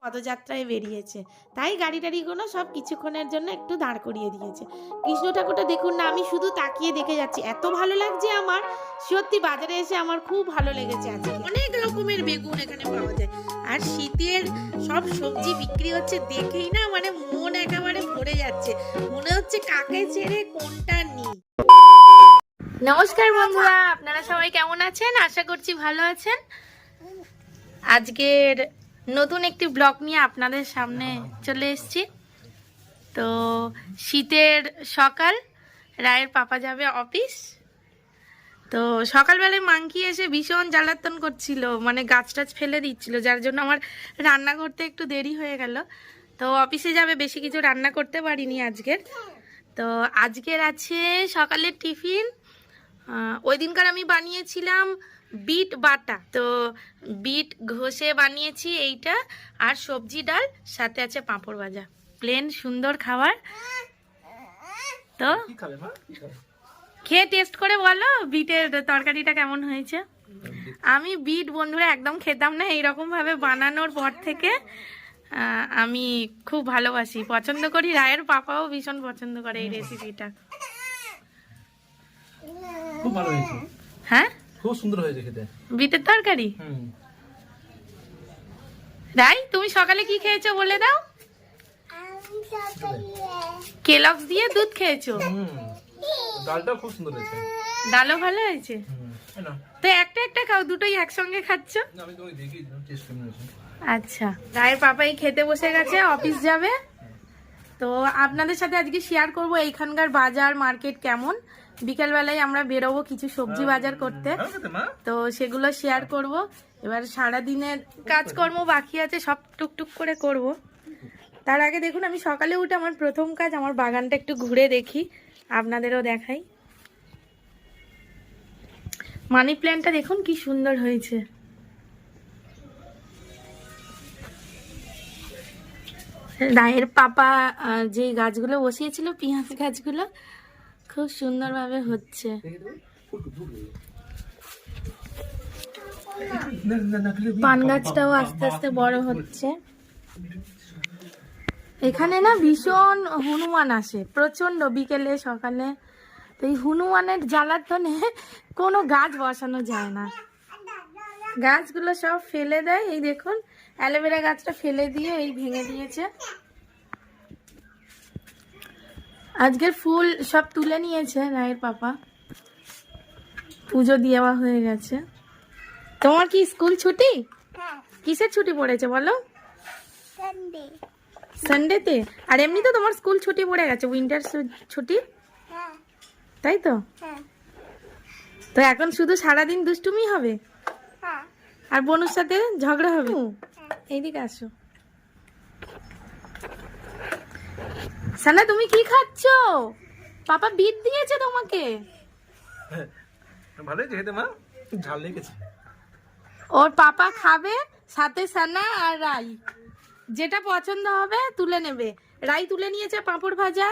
পদযাত্রায় বেরিয়েছে, তাই গাড়ি টাড়িগুলো সব কিছুক্ষণের জন্য একটু দাঁড় করিয়ে দিয়েছে। কৃষ্ণ ঠাকুরটা দেখুন না, আমি শুধু তাকিয়ে দেখে যাচ্ছি, এত ভালো লাগছে আমার। সত্যি বাজারে এসে আমার খুব ভালো লেগেছে। আজকে অনেক রকমের বেগুন এখানে পাওয়া যায়, আর শীতের সব সবজি বিক্রি হচ্ছে দেখেই না মানে মন একেবারে ভরে যাচ্ছে, মনে হচ্ছে কাকে ছেড়ে কোনটা নিই। নমস্কার বন্ধুরা, আপনারা সবাই কেমন আছেন? আশা করছি ভালো আছেন। আজকের নতুন একটি ব্লগ নিয়ে আপনাদের সামনে চলে এসেছি। তো শীতের সকাল, রায়ের পাপা যাবে অফিস। তো সকালবেলায় মাংকি এসে ভীষণ জ্বালাতন করছিল, মানে গাছ টাছ ফেলে দিচ্ছিল, যার জন্য আমার রান্না করতে একটু দেরি হয়ে গেল। তো অফিসে যাবে, বেশি কিছু রান্না করতে পারিনি আজকের। তো আজকের আছে সকালের টিফিন। ওই দিনকার আমি বানিয়েছিলাম বিট বাটা, তো বিট ঘষে বানিয়েছি এইটা, আর সবজি ডাল, সাথে আছে পাঁপড় ভাজা। প্লেন সুন্দর খাবার। তো খেয়ে টেস্ট করে বলো বিটের তরকারিটা কেমন হয়েছে। আমি বিট বন্ধুরা একদম খেতাম না, এইরকম ভাবে বানানোর পর থেকে আমি খুব ভালোবাসি, পছন্দ করি। রায়ের পাপাও ভীষণ পছন্দ করে এই রেসিপিটা। খুব ভালো হয়েছে। হ্যাঁ, খুব সুন্দর হয়েছে খেতে বিটের তরকারি। রাই, তুমি সকালে কি খেয়েছো বলে দাও? কেলগস দিয়ে দুধ খেয়েছো। ডালটা খুব সুন্দর হয়েছে। ডালও ভালো হয়েছে। তো একটা একটা খাও, দুটোই একসঙ্গে খাচ্ছ? আমি তোমাকে দেখি টেস্ট কেমন হয়েছে। আচ্ছা, রায়ের পাপাই খেতে বসে গেছে, অফিস যাবে। তো আপনাদের সাথে আজকে শেয়ার করব এইখানকার বাজার মার্কেট কেমন। বিকেলবেলায় আমরা বেরোবো কিছু সবজি বাজার করতে, তো সেগুলো শেয়ার করব। এবার সারাদিনের কাজকর্ম বাকি আছে, সব টুকটুক করে করব। তার আগে দেখুন, আমি সকালে উঠে আমার প্রথম কাজ আমার বাগানটা একটু ঘুরে দেখি, আপনাদেরও দেখাই। মানি প্ল্যান্টটা দেখুন কি সুন্দর হয়েছে। রায়ের পাপা যে গাছগুলো বসিয়েছিল, পেঁয়াজ গাছগুলো, খুব সুন্দরভাবে হচ্ছে। পান গাছটাও আস্তে আস্তে বড় হচ্ছে। এখানে না ভীষণ হনুমান আসে, প্রচন্ড, বিকেলে সকালে। তো এই হনুমানের জ্বালাতনে কোনো গাছ বসানো যায় না, গাছগুলো সব ফেলে দেয়। এই দেখুন, অ্যালোভেরা গাছটা ফেলে দিয়ে এই ভেঙে দিয়েছে। আজকের ফুল সব তুলে নিয়েছে রায়ের পাপা, পুজো দেওয়া হয়ে গেছে। তোমার কি স্কুল ছুটি? কিসের ছুটি পড়েছে বলো? সানডেতে। আর এমনি তো তোমার স্কুল ছুটি পড়ে গেছে, উইন্টার ছুটি, তাই তো? তো এখন শুধু সারাদিন দুষ্টুমি হবে আর বনুর সাথে ঝগড়া হবে। এইদিকে আসো। সানা, তুমি কি খাচ্ছ? পাপা বিট দিয়েছে তোমাকে। ভালো হয়েছে খেতে মা, ঝাল লেগেছে। ওর পাপা খাবে, সাথে সানা আর রাই, যেটা পছন্দ হবে তুলে নেবে। রাই তুলে নিয়েছে পাঁপড় ভাজা,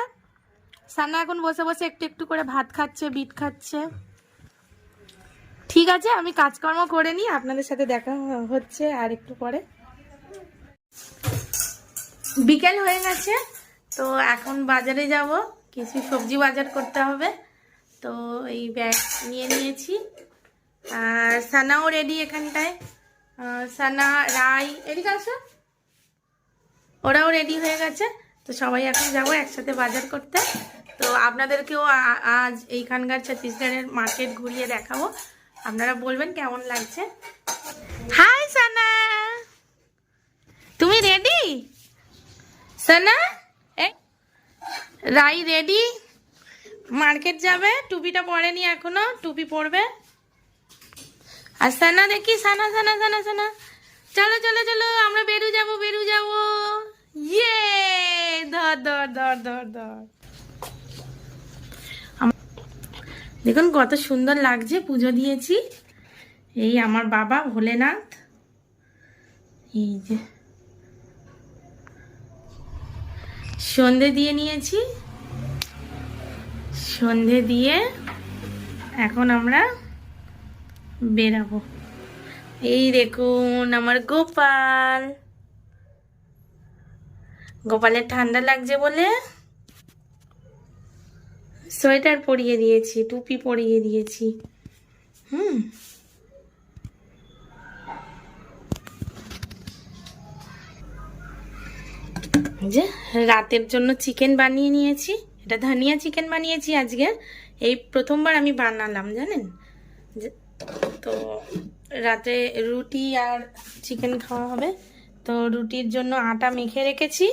সানা এখন বসে বসে একটু একটু করে ভাত খাচ্ছে, বিট খাচ্ছে। ঠিক আছে, আমি কাজকর্ম করে নিই, আপনাদের সাথে দেখা হচ্ছে আর একটু পরে। বিকেল হয়ে গেছে, তো এখন বাজারে যাব, কিছু সবজি বাজার করতে হবে। তো এই ব্যাগ নিয়ে নিয়েছি, আর সানাও রেডি এখানটায়। সানা, রাই, এদিকে আসো, ওরাও রেডি হয়ে গেছে। তো সবাই এখন যাবো একসাথে বাজার করতে। তো আপনাদেরকেও আজ এইখানকার ছত্তিশগড়ের মার্কেট ঘুরিয়ে দেখাবো, আপনারা বলবেন কেমন লাগছে। হাই সানা, তুমি রেডি? সানা, রাই রেডি, মার্কেট যাবে, টুপিটা পরেনি এখনো, টুপি পরবে। আর সানা দেখি, সানা সানা সানা সানা, চলো চলো চলো, আমরা বেরু যাবো বেরু যাবো। ইয়ে, ধর ধর ধর ধর ধর। দেখুন কত সুন্দর লাগছে, পুজো দিয়েছি। এই আমার বাবা ভোলেনাথ, এই যে সন্ধে দিয়ে নিয়েছি, সন্ধে দিয়ে এখন আমরা বেরাবো। এই দেখুন আমার গোপাল, গোপালের ঠান্ডা লাগছে বলে সোয়েটার পরিয়ে দিয়েছি, টুপি পরিয়ে দিয়েছি। হুম, যে রাতের জন্য চিকেন বানিয়ে নিয়েছি, এটা ধনিয়া চিকেন বানিয়েছি আজকে, এই প্রথমবার আমি বানালাম জানেন। তো রাতে রুটি আর চিকেন খাওয়া হবে, তো রুটির জন্য আটা মেখে রেখেছি,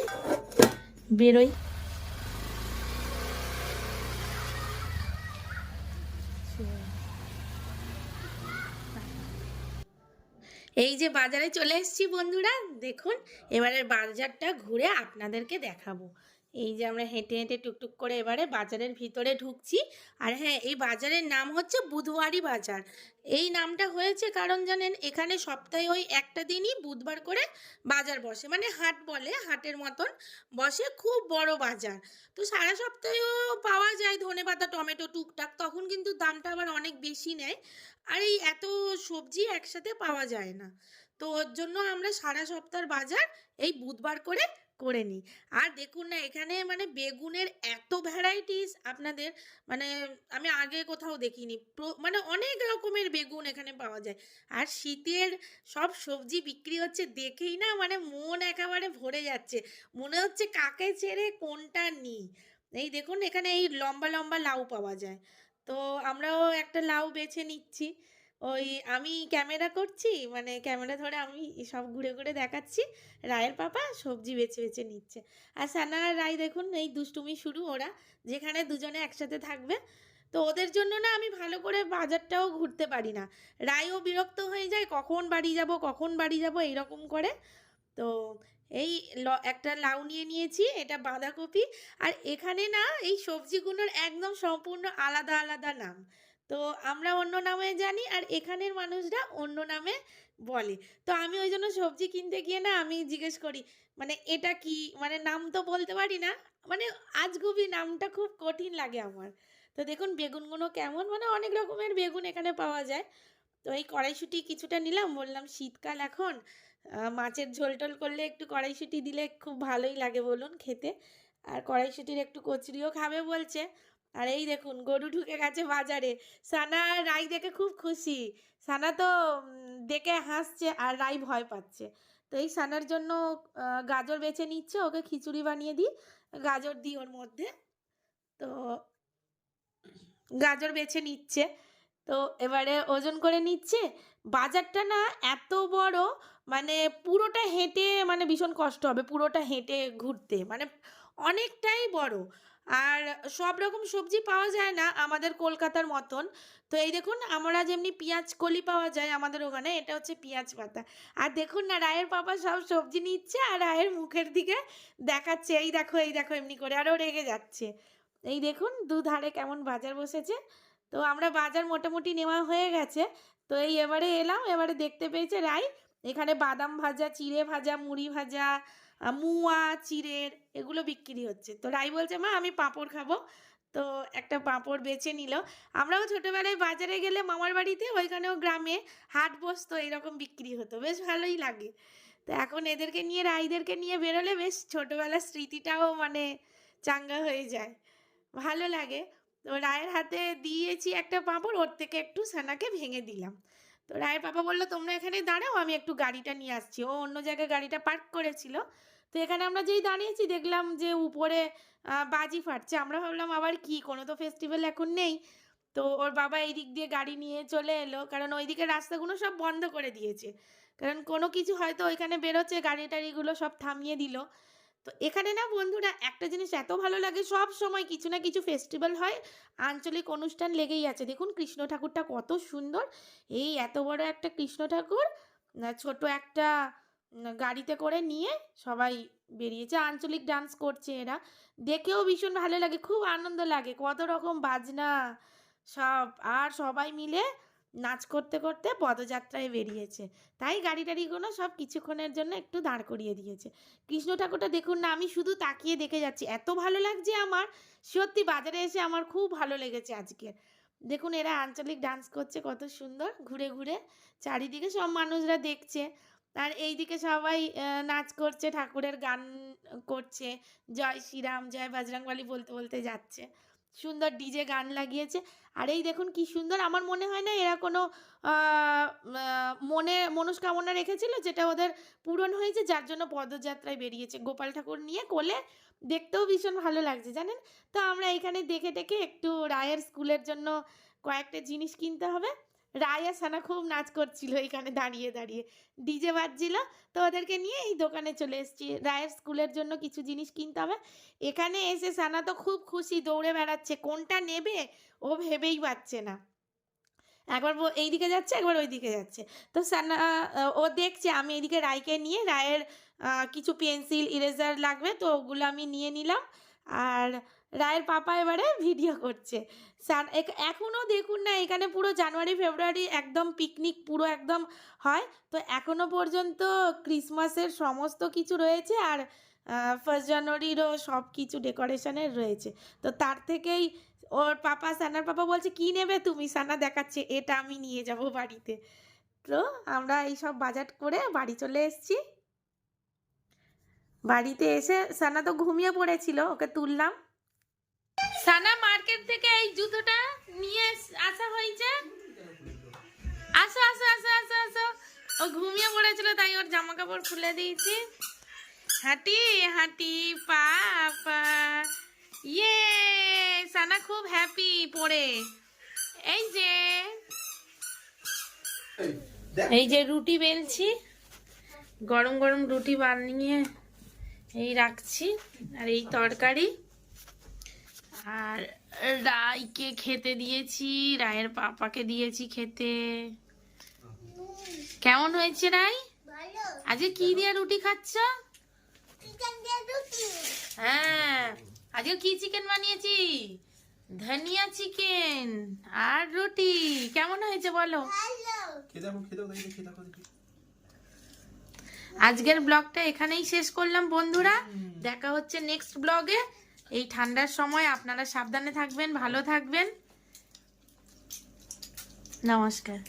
বেরোই। এই যে বাজারে চলে এসেছি বন্ধুরা, দেখুন এবারের বাজারটা ঘুরে আপনাদেরকে দেখাবো। এই যে আমরা হেঁটে হেঁটে টুকটুক করে এবারে বাজারের ভিতরে ঢুকছি। আর হ্যাঁ, এই বাজারের নাম হচ্ছে বুধবারই বাজার। এই নামটা হয়েছে কারণ জানেন, এখানে সপ্তাহে ওই একটা দিনই বুধবার করে বাজার বসে, মানে হাট বলে, হাটের মতন বসে, খুব বড় বাজার। তো সারা সপ্তাহেও পাওয়া যায় ধনেপাতা টমেটো টুকটাক, তখন কিন্তু দামটা আবার অনেক বেশি নেয়। আর এই এত সবজি একসাথে পাওয়া যায় না, তো ওর জন্য আমরা সারা সপ্তাহের বাজার এই বুধবার করে করে নিই। আর দেখুন না, এখানে মানে বেগুনের এত ভ্যারাইটিস আপনাদের, মানে আমি আগে কোথাও দেখিনি। মানে অনেক রকমের বেগুন এখানে পাওয়া যায়। আর শীতের সব সবজি বিক্রি হচ্ছে দেখেই না, মানে মন একেবারে ভরে যাচ্ছে, মনে হচ্ছে কাকে ছেড়ে কোনটা নিই। এই দেখুন এখানে এই লম্বা লম্বা লাউ পাওয়া যায়, তো আমরাও একটা লাউ বেছে নিচ্ছি। ওই আমি ক্যামেরা করছি, মানে ক্যামেরা ধরে আমি সব ঘুরে ঘুরে দেখাচ্ছি, রায়ের পাপা সবজি বেছে বেছে নিচ্ছে। আর সানা আর রায় দেখুন এই দুষ্টুমি শুরু, ওরা যেখানে দুজনে একসাথে থাকবে। তো ওদের জন্য না আমি ভালো করে বাজারটাও ঘুরতে পারি না, রায়ও বিরক্ত হয়ে যায়, কখন বাড়ি যাব কখন বাড়ি যাব এইরকম করে। তো এই একটা লাউ নিয়ে নিয়েছি, এটা বাঁধাকপি। আর এখানে না এই সবজিগুলোর একদম সম্পূর্ণ আলাদা আলাদা নাম, তো আমরা অন্য নামে জানি আর এখানের মানুষরা অন্য নামে বলে। তো আমি ওই জন্য সবজি কিনতে গিয়ে না আমি জিজ্ঞেস করি, মানে এটা কি, মানে নাম তো বলতে পারি না, মানে আজগুবি নামটা খুব কঠিন লাগে আমার। তো দেখুন বেগুনগুলো কেমন, মানে অনেক রকমের বেগুন এখানে পাওয়া যায়। তো এই কড়াইশুঁটি কিছুটা নিলাম, বললাম শীতকাল এখন, মাছের ঝোল টোল করলে একটু কড়াইশুঁটি দিলে খুব ভালোই লাগে বলুন খেতে। আর কড়াইশুঁটির একটু কচুরিও খাবে বলছে। আর এই দেখুন গরু ঢুকে গেছে বাজারে, সানা আর রাই দেখে খুব খুশি। সানা তো দেখে হাসছে আর রাই ভয় পাচ্ছে। তো এই সানার জন্য গাজর বেছে নিচ্ছে, ওকে খিচুড়ি বানিয়ে দিই, গাজর দিই ওর মধ্যে। তো গাজর বেছে নিচ্ছে, তো এবারে ওজন করে নিচ্ছে। বাজারটা না এত বড়, মানে পুরোটা হেঁটে মানে ভীষণ কষ্ট হবে পুরোটা হেঁটে ঘুরতে, মানে অনেকটাই বড়। আর সব রকম সবজি পাওয়া যায় না আমাদের কলকাতার মতন। তো এই দেখুন আমরা যেমনি পেঁয়াজ কলি পাওয়া যায় আমাদের ওখানে, এটা হচ্ছে পেঁয়াজ পাতা। আর দেখুন না রায়ের পাপা সব সবজি নিচ্ছে আর রায়ের মুখের দিকে দেখাচ্ছে, এই দেখো এই দেখো এমনি করে, আরও রেগে যাচ্ছে। এই দেখুন দুধারে কেমন বাজার বসেছে। তো আমরা বাজার মোটামুটি নেওয়া হয়ে গেছে। তো এই এবারে এলাম, এবারে দেখতে পেয়েছে রাই এখানে বাদাম ভাজা, চিড়ে ভাজা, মুড়ি ভাজা, মুয়া চিড়ের এগুলো বিক্রি হচ্ছে। তো রাই বলছে মা আমি পাঁপড় খাবো, তো একটা পাঁপড় বেছে নিল। আমরাও ছোটোবেলায় বাজারে গেলে মামার বাড়িতে, ওইখানেও গ্রামে হাট বসতো, এরকম বিক্রি হতো, বেশ ভালোই লাগে। তো এখন এদেরকে নিয়ে রাইদেরকে নিয়ে বেরোলে বেশ ছোটোবেলার স্মৃতিটাও মানে চাঙ্গা হয়ে যায়, ভালো লাগে। তো রায়ের হাতে দিয়েছি একটা পাঁপড়, ওর থেকে একটু সানাকে ভেঙে দিলাম। তো রায়ের পাপা বললো তোমরা এখানে দাঁড়াও, আমি একটু গাড়িটা নিয়ে আসছি, ও অন্য জায়গায় গাড়িটা পার্ক করেছিল। তো এখানে আমরা যেই দাঁড়িয়েছি দেখলাম যে উপরে বাজি ফাটছে, আমরা ভাবলাম আবার কি, কোনো তো ফেস্টিভ্যাল এখন নেই। তো ওর বাবা এই দিক দিয়ে গাড়ি নিয়ে চলে এলো, কারণ ওইদিকে রাস্তাগুলো সব বন্ধ করে দিয়েছে, কারণ কোনো কিছু হয়তো ওইখানে বেরোচ্ছে, গাড়ি টাড়িগুলো সব থামিয়ে দিল। তো এখানে না বন্ধুরা একটা জিনিস এত ভালো লাগে, সব সময় কিছু না কিছু ফেস্টিভ্যাল হয়, আঞ্চলিক অনুষ্ঠান লেগেই আছে। দেখুন কৃষ্ণ ঠাকুরটা কত সুন্দর, এই এত বড় একটা কৃষ্ণ ঠাকুর ছোট একটা গাড়িতে করে নিয়ে সবাই বেরিয়েছে, আঞ্চলিক ডান্স করছে এরা, দেখেও ভীষণ ভালো লাগে, খুব আনন্দ লাগে, কত রকম বাজনা সব, আর সবাই মিলে নাচ করতে করতে পদযাত্রায় বেরিয়েছে। তাই গাড়ি টাড়িগুলো সব কিছুক্ষণের জন্য একটু দাঁড় করিয়ে দিয়েছে। কৃষ্ণ ঠাকুরটা দেখুন না, আমি শুধু তাকিয়ে দেখে যাচ্ছি, এত ভালো লাগছে আমার, সত্যি বাজারে এসে আমার খুব ভালো লেগেছে আজকে। দেখুন এরা আঞ্চলিক ডান্স করছে কত সুন্দর, ঘুরে ঘুরে চারিদিকে সব মানুষরা দেখছে। আর এইদিকে সবাই নাচ করছে, ঠাকুরের গান করছে, জয় শ্রীরাম জয় বজরংবলী বলতে বলতে যাচ্ছে। সুন্দর ডিজে গান লাগিয়েছে। আর এই দেখুন কি সুন্দর, আমার মনে হয় না এরা কোনো মনে মনস্কামনা রেখেছিল যেটা ওদের পূরণ হয়েছে, যার জন্য পদযাত্রায় বেরিয়েছে গোপাল ঠাকুর নিয়ে কোলে। দেখতেও ভীষণ ভালো লাগছে জানেন। তো আমরা এখানে দেখে টেকে একটু রায়ের স্কুলের জন্য কয়েকটা জিনিস কিনতে হবে। রায় আর সানা খুব নাচ করছিল এখানে দাঁড়িয়ে দাঁড়িয়ে, ডিজে বাজছিল। তো ওদেরকে নিয়ে এই দোকানে চলে এসেছি, রায়ের স্কুলের জন্য কিছু জিনিস কিনতে হবে। এখানে এসে সানা তো খুব খুশি, দৌড়ে বেড়াচ্ছে, কোনটা নেবে ও ভেবেই পাচ্ছে না। একবার এইদিকে যাচ্ছে, একবার ওইদিকে যাচ্ছে। তো সানা ও দেখছে আমি এইদিকে রায়কে নিয়ে, রায়ের কিছু পেন্সিল ইরেজার লাগবে তো ওগুলো আমি নিয়ে নিলাম। আর রায়ের পাপা এবারে ভিডিও করছে। এখনও দেখুন না, এখানে পুরো জানুয়ারি ফেব্রুয়ারি একদম পিকনিক পুরো একদম হয়। তো এখনও পর্যন্ত ক্রিসমাসের সমস্ত কিছু রয়েছে, আর 1 জানুয়ারিরও সব কিছু ডেকোরেশনের রয়েছে। তো তার থেকেই ওর পাপা, সানার পাপা বলছে কি নেবে তুমি, সানা দেখাচ্ছে এটা আমি নিয়ে যাব বাড়িতে। তো আমরা এইসব বাজার করে বাড়ি চলে এসেছি। বাড়িতে এসে সানা তো ঘুমিয়ে পড়েছিল, ওকে তুললাম। সানা মার্কেট থেকে এই জুতোটা নিয়ে আসা হয়েছে। আসো আসো আসো আসো আসো, ও ঘুমিয়ে পড়েছিল তাই ওর জামা কাপড় খুলে দিয়েছি। হাঁটি হাঁটি পাপা, ইয়ে সানা খুব হ্যাপি পড়ে। এই যে রুটি বেলছি, গরম গরম রুটি বানিয়ে এই রাখছি। আর এই তরকারি, আর রায়কে খেতে দিয়েছি, রায়ের পাপাকে দিয়েছি খেতে। কেমন হয়েছে রাই? আজকে কি দিয়ে রুটি খাচ্ছ? হ্যাঁ, আজকে কি চিকেন বানিয়েছি? ধনিয়া চিকেন আর রুটি। কেমন হয়েছে বলো? আজকের ব্লগটা এখানেই শেষ করলাম বন্ধুরা। দেখা হচ্ছে নেক্সট ব্লগে। এই ঠান্ডার সময় আপনারা সাবধানে থাকবেন, ভালো থাকবেন। নমস্কার।